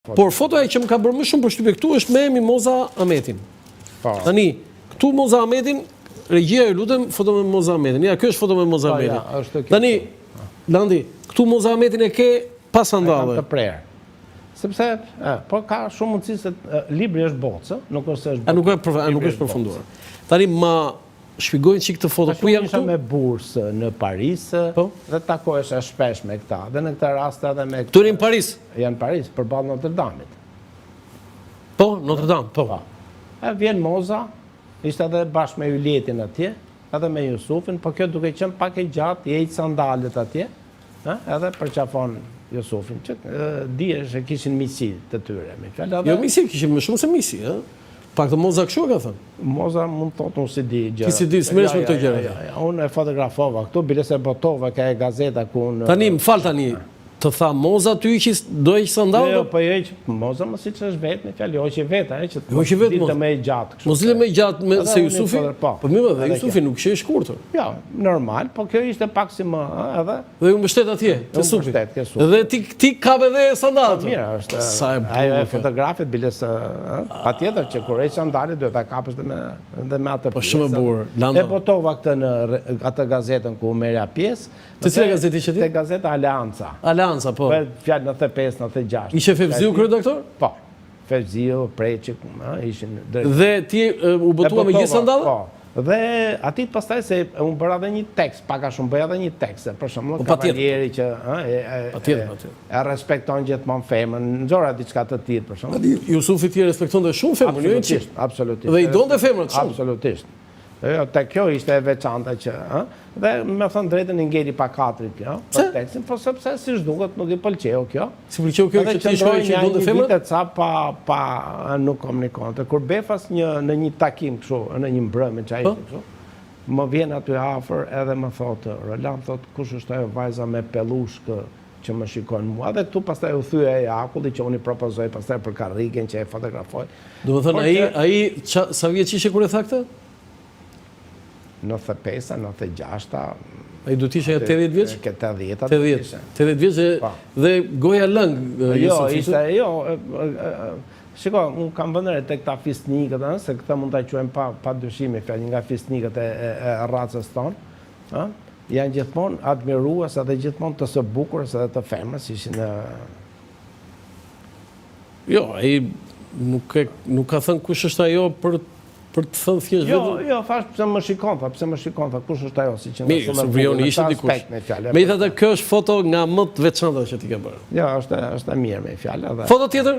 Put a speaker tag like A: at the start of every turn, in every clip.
A: Por fotoja që më ka bërë më shumë përshtypje këtu është me Mimoza Ahmetin. Tani, këtu Mimoza Ahmetin, regjia ju lutem, foto me Mimoza Ahmetin. Ja, kjo është foto me Mimoza Ahmetin. Tani, Landi, këtu Mimoza Ahmetin e ke pas sandale.
B: Të prerë. Sepse, po ka shumë mundësi se libri është bocë, nuk është bocë.
A: Nuk është përfunduar. Tani, ma shpjegojnë që këtë foto, ku janë
B: këtu? Me bursë në Paris, dhe takohesh shpesh me këta, dhe në këta raste edhe me këta.
A: Këtu në Paris?
B: Janë Paris, përballë Notre Dame-it.
A: Po, Notre Dame, po.
B: Vjen Moza, ishte edhe bashkë me Julietin atje, edhe me Jusufin, po kjo duke qenë pak e gjatë, jejtë sandalet atje, edhe përqafon Jusufin, që dije që kishin misi të tyre.
A: Jo misi, kishin më shumë se misi, pak të Moza kështu ka thënë?
B: Moza mund të thotë unë si di gjëra.
A: Ti si di, s'mëresh me këto gjëra.
B: Unë e fotografova këtu, bile se botova ka e gazeta ku unë...
A: Tani, më falë tani, të tha Moza ty do e që sandalë?
B: Jo, po jo që Moza më si që është vetë, me fjallë, jo që vetë, që
A: të
B: ditë me i gjatë.
A: Mos ditë me i gjatë se Jusufi? Po mirë dhe Jusufi nuk ishe i shkurtër.
B: Ja, normal, po kjo ishte pak si më, edhe...
A: Dhe ju mbështet atje, të Sufi. Dhe ti kape dhe sandalët.
B: Mirë, është... Ajo e fotografit, bile se... Pa tjetër që kur e sandalit, duhet ta kapës dhe me atë pjesë.
A: Po shumë e burë, Lando.
B: E botova këtë në atë gazetën ku merja pjesë.
A: Të cilë gazeti që ti?
B: Të gazeta Aleanca.
A: Aleanca, po.
B: Fjallë 95, 96.
A: Ishe Fevziu kryedaktor?
B: Po. Fevziu, Preqik, ishin...
A: Dhe ti u botua me gjithë sandalë?
B: Po. Dhe atit pastaj se unë bëra dhe një tekst, paka shumë bëja dhe një tekst, për shumë kavaljeri që e respekton gjithmonë femën, në gjora diçka të tjetë, për shumë.
A: Jusufi ti respekton dhe shumë femën, jo e qishtë?
B: Absolutisht.
A: Dhe i donë dhe femën shumë?
B: Absolutisht. Te kjo ishte e veçanta që, dhe me thënë drejtën i ngeri pa katrit kjo, për tekstin, po sepse si shduket nuk i pëlqeo kjo.
A: Si pëlqeo kjo që ti shkoj që i donë dhe femën?
B: Edhe që ca pa nuk komunikonte. Kur befas në një takim këshu, në një mbrëmi që a ishte këshu, më vjen aty afër edhe më thotë, Roland thotë, kush është ajo vajza me pelushkë që më shikon mua, dhe këtu pastaj u thye e akulli që unë i propozoj pastaj për karrigen që e fotografoj.
A: Do më thënë, aji, sa vjeç ishe kur e tha këtë?
B: 95, 96.
A: A i du t'ishe 80 vjeç?
B: 80
A: vjeç dhe goja lëngë.
B: Jo, ishte, jo, shiko, unë kam vëndëre të këta fisnikët, se këta mund t'a quem pa dyshimi, fjallë nga fisnikët e racës tonë, janë gjithmonë admirues edhe gjithmonë të së bukurës edhe të femrës, ishin...
A: Jo, a i nuk ka thënë kush është ajo për të thënë thjesht vetë...
B: Jo, thash pëse më shikon, kush është ajo, si që
A: nga shumë Vrioni ishte dikush. Me i thëtë, kjo është foto nga më të veçanta që ti ke bërë.
B: Jo, është e mirë me i fjallë.
A: Foto tjetër?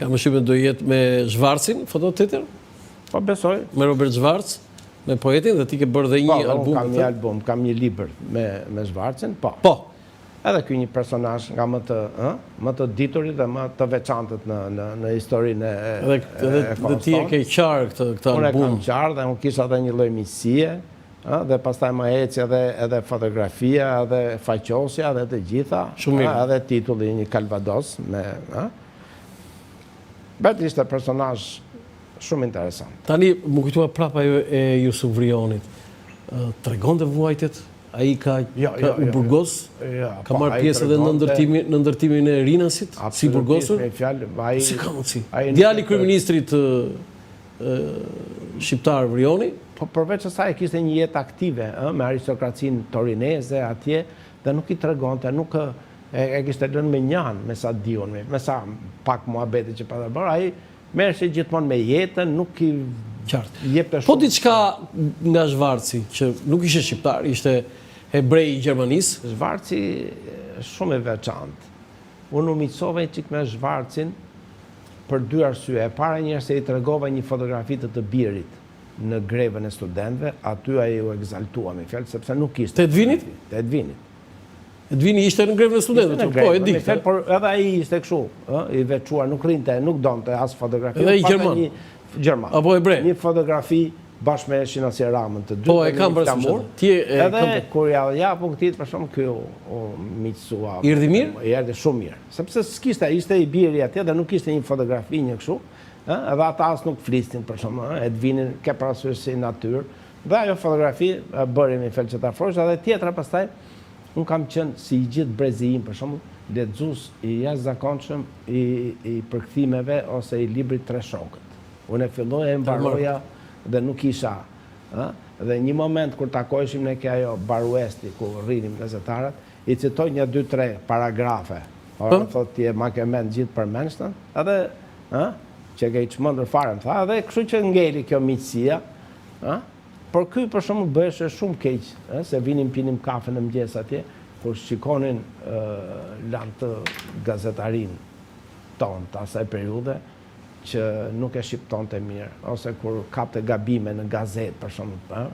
A: Ka më shqipën do jetë me Zhvarcin, foto tjetër?
B: Po besoj.
A: Me Robert Zhvarc, me poetin, dhe ti ke bërë dhe një album.
B: Po, kam një album, kam një libër me Zhvarcin, po.
A: Po.
B: Edhe kjo një personazh nga më të diturit dhe më të veçantët në historinë e
A: kohës. Dhe ti e ke qarë këtë album?
B: Unë e kam qarë dhe unë kisha dhe një lloj misie, dhe pastaj më eci edhe fotografia, edhe faqosja, edhe të gjitha, edhe titulli një Calvados. Betë ishte personazh shumë interesant.
A: Tani, më kujtua prapa e Jusuf Vrionit. Tregon dhe vuajtet? A i ka u burgos? Ka marrë pjesë edhe në ndërtimin e Rinasit? Si burgosur? Si ka mundësi? Djali kryeministrit shqiptar Vrioni?
B: Po përveç asaj kishte një jetë aktive me aristokracinë torineze atje dhe nuk i tregonte, nuk e kishte lënë me njanë, me sa diun, me sa pak muhabete që pa të bërë, ai merreshte gjithmonë me jetën, nuk i jepte shumë.
A: Po diçka nga Zhvarci, që nuk ishte shqiptar, ishte hebrej i Gjermanisë?
B: Zhvarci shumë e veçantë. Unë u miqsova çik me Zhvarcin për dy arsye. E para njëherë se i tregova një fotografi të birit në grevën e studentëve, aty ai u egzaltua me fjalë sepse nuk ishte.
A: Të Edvinit?
B: Të Edvinit.
A: Edvini ishte në grevën e studentëve, po e di.
B: Por edhe ai ishte kështu, i veçuar, nuk rinte, nuk donte as fotografi.
A: Edhe i Gjerman.
B: Gjerman.
A: Apo hebre.
B: Një fotografi bashkë me Shinasi Ramën të dy.
A: Po, e kam përshëmshëm.
B: Edhe kur ja po këtit për shumë kjo miqësua.
A: Erdhi mirë?
B: Erdhi shumë mirë. Sepse s'kishte, ishte i biri atje dhe nuk ishte një fotografi një kështu. Edhe ata as nuk flistin për shumë. Edvinin ke parasysh si natyrë. Dhe ajo fotografi bëri me fel që ta afrosh, edhe tjetra pastaj unë kam qenë si i gjithë brezi im, për shembull, lexues i jashtëzakonshëm i përkthimeve ose i librit Tre Shokët. Unë e filloja e mbaroja dhe nuk isha. Dhe një moment kur takojshim ne ke ajo Baruesti, ku rrinim gazetarët, i citoj 1, 2, 3 paragrafe. Thotë ti e ma ke mend gjithë përmendshën, edhe që ke i çmendur fare më tha, dhe kështu që ngeli kjo miqësia, por ky për shembull bëheshe shumë keq, se vinim pinim kafe në mëngjes atje, kur shikonin të gazetarin tonë të asaj periude, që nuk e shqiptonte mirë, ose kur kapte gabime në gazet, për shembull,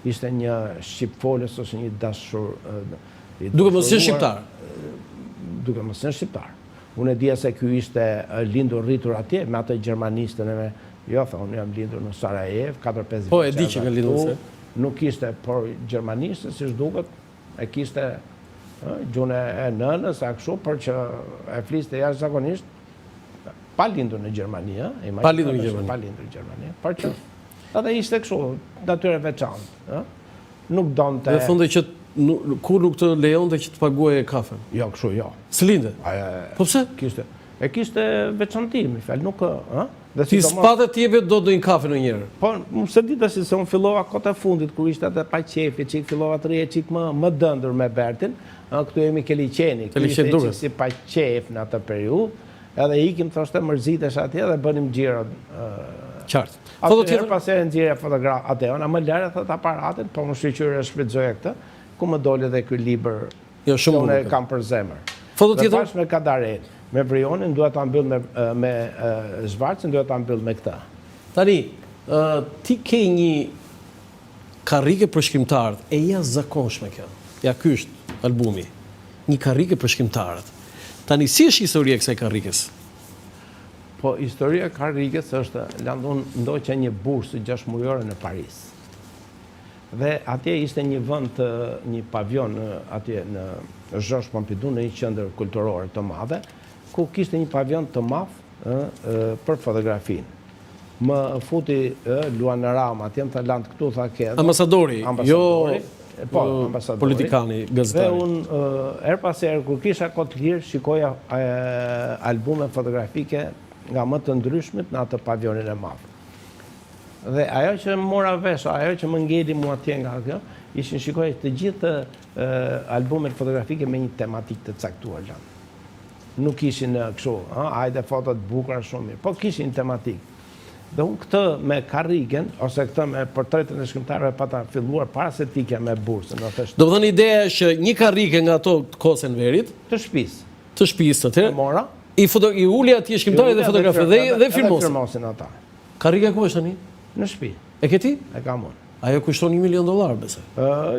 B: ishte një shqipfolës ose një dashur. Duke mos qenë shqiptar. Duke mos qenë shqiptar. Unë e dija se ky ishte lindur rritur atje me atë gjermanistën e me. Jo, tha, unë jam lindur në Sarajev, 4-5 vjeç.
A: Po, e di që ka lindur se.
B: Nuk ishte, por gjermanistën, si shduket, e kishte gjune e nënës, a kështu, për që e fliste jashtëzakonisht, pa lindur në Gjermani,
A: Pa lindur në Gjermani.
B: Pa lindur në Gjermani, për që edhe ishte kështu, natyre veçantë. Nuk donte...
A: Dhe thonde që kur nuk të lejonte që të paguaje kafen?
B: Jo, kështu, jo.
A: S'linde? Po pse?
B: E kishte veçantim, i fel, nuk...
A: Ti s'pate t'jebe do një kafe në njerë?
B: Po, më se dita si se unë fillova kote fundit, kur ishte atë pa qefi, që i fillova të rije qik më dëndur me Bertin, këtu jemi ke liqeni, këtu ishte qik si pa qef në atë periud, edhe ikim thoshte mërzitesh atje dhe bënim gjirot.
A: Qartë.
B: Atëherë pasere në gjire fotograf atë, ona më lere thët aparatin, po më shqyqyre shpritzoje këtë, ku më dole dhe këj liber që unë e kam për zemër. Dhe pash me Kadaret, me Vrionin, duhet të ambyll me Zvarcin, duhet të ambyll me këta.
A: Tani, ti ke një karrike për shkrimtarët, e jashtëzakonshme kjo. Ja, ky është albumi. Një karrike për shkrimtarët. Tani, si është historia e kësaj karrikes?
B: Po, historia e karrikes është, Landun ndoqe një bursë 6 mujore në Paris. Dhe atje ishte një vend, një pavion atje në Georges Pompidou, në një qendër kulturore të madhe, ku kishte një pavion të madh për fotografinë. Më futi Luana Rama, atje më tha Land këtu, tha ke.
A: Ambasadori, jo politikani, gazetari.
B: Dhe unë, her pas herë, kur kisha kohë të lirë, shikoja albume fotografike nga më të ndryshmit në atë pavionin e madh. Dhe ajo që mora vesh, ajo që më ngeli mua atje nga kjo, ishin shikoj të gjithë albumet fotografike me një tematik të caktuar. Nuk ishin kështu, ajde fotot bukura shumë mirë, po kishin tematik. Dhe unë këtë me karriken, ose këtë me portretën e shkrimtarëve pata filluar para se tikja me bursën.
A: Do të thënë ideja është një karrike nga ato Kosën Verit,
B: të shtëpisë.
A: Të shtëpisë të tërë.
B: Mora.
A: I uli atje shkrimtarë dhe fotografe dhe
B: firmosin ata.
A: Karrika ku është tani?
B: Në shtëpi.
A: E ke ti?
B: E kam unë.
A: Ajo kushton $1 milion, besoj.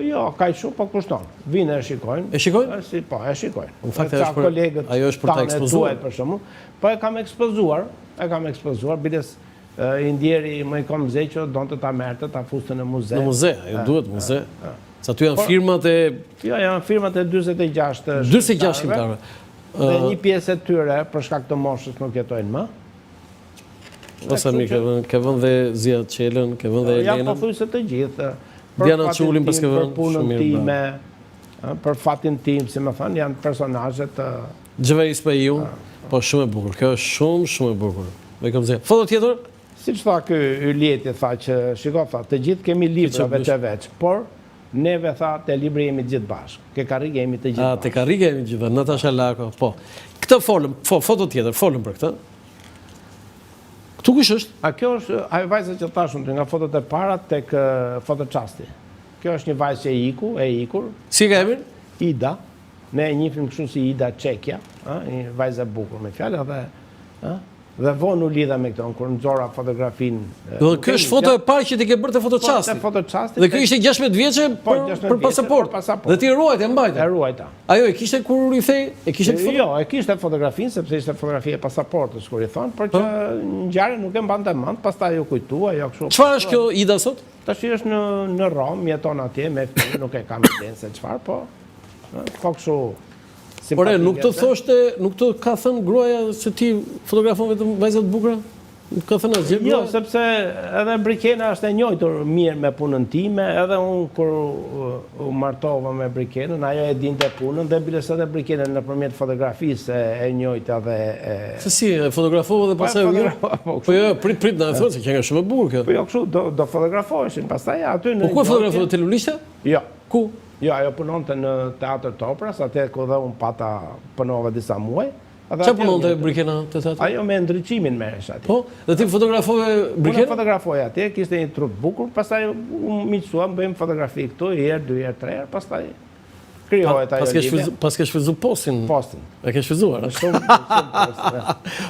B: Jo, ka i shumë, po kushton. Vinë e shikojnë.
A: E shikojnë?
B: Po, e shikojnë.
A: Në fakt, ajo është për ta ekspozuar.
B: Po e kam ekspozuar, bides i ndjeri më i kom zeqo, donë të ta merte, ta fuste në muze.
A: Në muze, ajo duhet muze. Sa tu janë firmat e...
B: Jo, janë firmat e 26
A: shkrimtarëve.
B: Dhe një pjesë e tyre, për shkak të moshës, nuk jetojnë më.
A: Ose mi, ke vënd dhe Zia Qelën, ke vënd dhe Elenën.
B: Ja, po thuj se të gjithë.
A: Diana Qullin pas ke vënd.
B: Për punën time, për fatin tim, si më thënë, janë personazhet të...
A: Gjëveris për ju, po shumë e bukur. Kjo është shumë e bukur. Dhe kom zhe. Foto tjetër?
B: Si që tha kë Ylieti, tha që, shiko, tha, të gjithë kemi librave të veç, por neve, tha, të libri jemi gjithë bashkë. Ke karrike jemi të gjithë bashkë.
A: Te karrike jemi gjithë, Natasha Lako, po. Këtë folëm, foto tjetër, folëm për këtë. Këtu kush është?
B: A kjo është, ajo vajzë që tashun, nga fotot e para tek fotoqasti. Kjo është një vajzë që e ikur.
A: Si ka emrin?
B: Ida. Ne e njihim kështu si Ida Çekja, një vajzë e bukur me fjalë dhe vonë u lidha me këtë, kur nxora fotografinë.
A: Kjo është foto e parë që ti ke bërë te fotoqasti. Dhe kjo ishte 16 vjeçe për pasaport. Dhe ti ruajt e mbajtë.
B: E ruajta.
A: Ajo e kishte kur u rithej, e kishte foto?
B: Jo, e kishte fotografinë sepse ishte fotografi e pasaportës kur i thon, por që ngjarje nuk e mbante mend, pastaj ju kujtua, jo kështu.
A: Çfarë është kjo Ida sot?
B: Tash është në Rom, jeton atje me fëmijë, nuk e kam idenë se çfarë, po kështu.
A: Por nuk të thoshte, nuk të ka thënë gruaja se ti fotografon vetëm vajzat bukura? Ka thënë asgjë.
B: Jo, sepse edhe Brikena është e njojtur mirë me punën time, edhe unë kur u martova me Brikenën, ajo e dinte punën dhe biles edhe Brikenën nëpërmjet fotografisë e njojta dhe...
A: Se si, e fotografova dhe pasaj u mirë? Po jo, prit në e thonë, se që nga shumë e burë kjo.
B: Po jo, kështu, do fotografoheshin, pastaj aty në...
A: Po ku e fotografova te Lulishta?
B: Jo.
A: Ku?
B: Jo, ajo punonte në Teatr Topras, atë ku dhe unë pata punova disa muaj.
A: Qa punonte Brikena të teatr?
B: Ajo me ndryqimin meresh ati.
A: Po, dhe ti fotografove Brikena?
B: Unë fotografoja atje, kishte një trup bukur, pastaj unë miqësuam, bëjmë fotografi këtu, herë, 2 herë, 3 herë, pastaj krijohet ajo lidhje.
A: Pas ke shfrytzu postin?
B: Postin.
A: E ke shfrytzuar?
B: Shumë postin.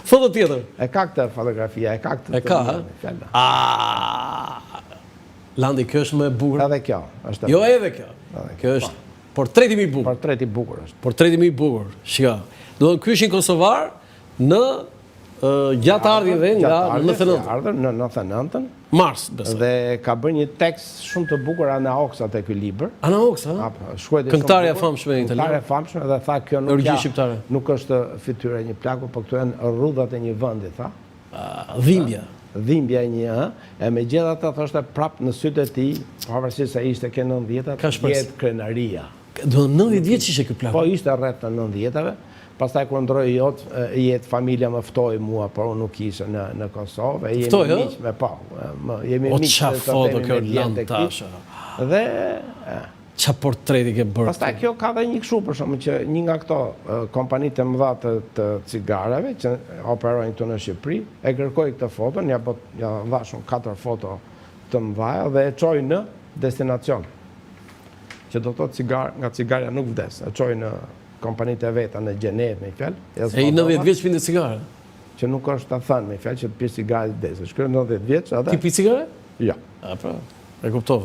A: Foto tjetër?
B: E ka këtë fotografia, e ka këtë...
A: E ka, ha? Landi, kjo është më e bukur?
B: Edhe kjo.
A: Jo, edhe kjo. Kjo është portreti më i bukur.
B: Portreti bukur është.
A: Portreti më i bukur, shika. Do të ky ishin kosovar në gjatë ardhjeve nga 99.
B: Në 99.
A: Mars, besoj.
B: Dhe ka bërë një tekst shumë të bukur Ana Oksa te ky libër.
A: Ana Oksa, ha? Këngëtarja e famshme italiane.
B: Këngëtarja e famshme dhe tha kjo nuk është fytyra e një plaku, por këto janë rrudhat e një vendi, tha.
A: Dhimbja.
B: Dhimbja e një, e megjithatë thoshte prap në sytë e tij, pavarësisht se ishte ke 90-tat, jetë krenaria.
A: Do 90 vjeç ishte ky plaku.
B: Po ishte rreth të 90-tave. Pastaj kur ndroi jetë familja më ftoi mua, por unë nuk isha në Kosovë, jemi miq me pa. Jemi miq.
A: O çfarë foto kjo lantasha.
B: Dhe
A: çfarë portreti ke bërë.
B: Pastaj kjo ka dhe një kështu për shkakun që një nga këto kompanitë e mëdha të cigareve që operojnë këtu në Shqipëri, e kërkoi këtë foto, ja dhashun 4 foto të mëdha dhe e çoi në destinacion. Që do të thotë nga cigarja nuk vdes, e çoi në kompanitë e veta në Gjenevë, me fjalë.
A: E i 90 vjeç pinte cigare?
B: Që nuk është ta thënë, me fjalë që të pi cigare vdes. Shkruaj 90 vjeç, atë.
A: Ti pi cigare?
B: Jo.
A: A pra, e kuptova.